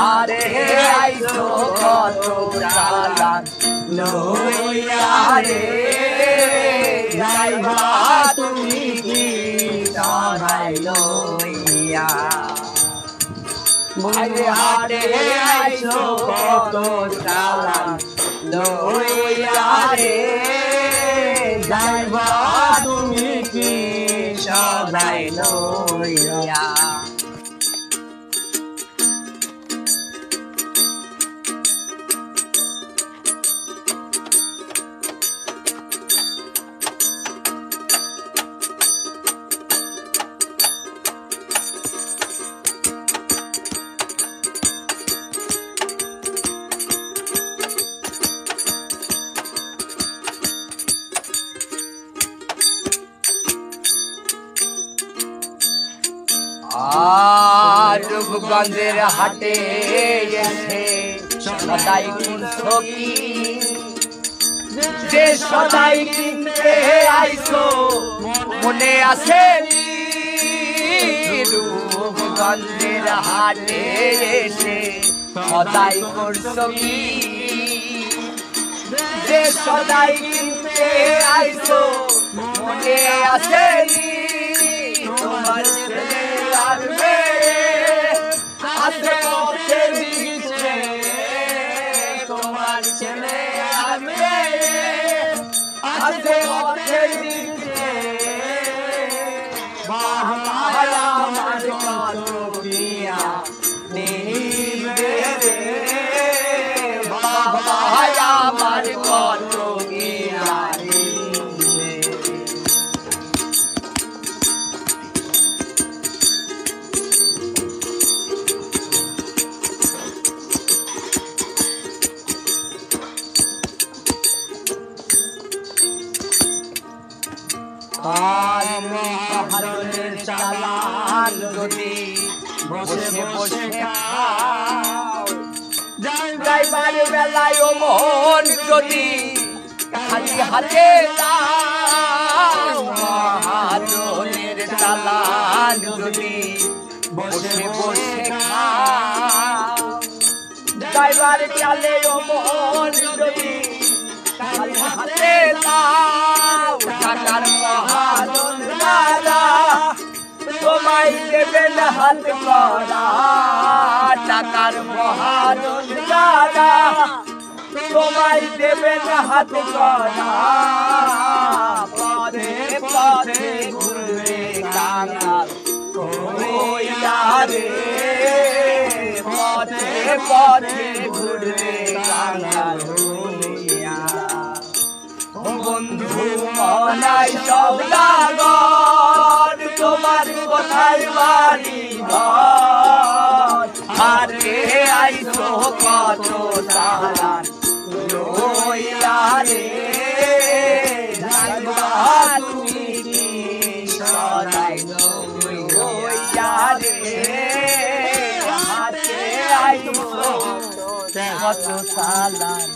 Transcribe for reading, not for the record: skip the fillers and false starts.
আরে আইসো কত চালান লইয়া রে যাইবা তুমি কি সবাই লইয়া আরে আরে আইসো কত চালান লইয়া রে যাইবা তুমি কি সবাই লইয়া রূপগঞ্জের হাটে এসে সদাই কিনছো কি যে সদাই কিনতে আইছো মনে আছে রূপগঞ্জের হাটে এসে সদাই করছো কি যে সদাই কিনতে আইছো মনে আছে তোমার ছেলে আর আছে পথের দিকে তোমার ছেলে আমি আছে পথের দিকে বাহারা আমার কত পিয়া নিবে রে বাহারা আমার কত পিয়া বাহাদুরের চালান যদি বসে বসে খাও যাইবার বেলায় ও মন যদি খালি হাতে দাও বাহাদুরের চালান যদি বসে বসে খাও যাইবার চালে ও মন যদি খালি হাতে দাও টাকার মহাজন দাদা তোমায় দেবেন হাত করা টাকার মহাজন দাদা তোমায় দেবেন হাত করা পথে পথে ঘুরবে কাঙ্গাল কইয়া রে পথে পথে ঘুরবে কাঙ্গাল বন্ধু মনাই সওদাগর তোমার কোথায় বাড়ি ঘর আরে আইসো কত চালান লইয়া রে যাইবা তুমি কি সদাই লইয়া রে হাতে আইসো কত চালান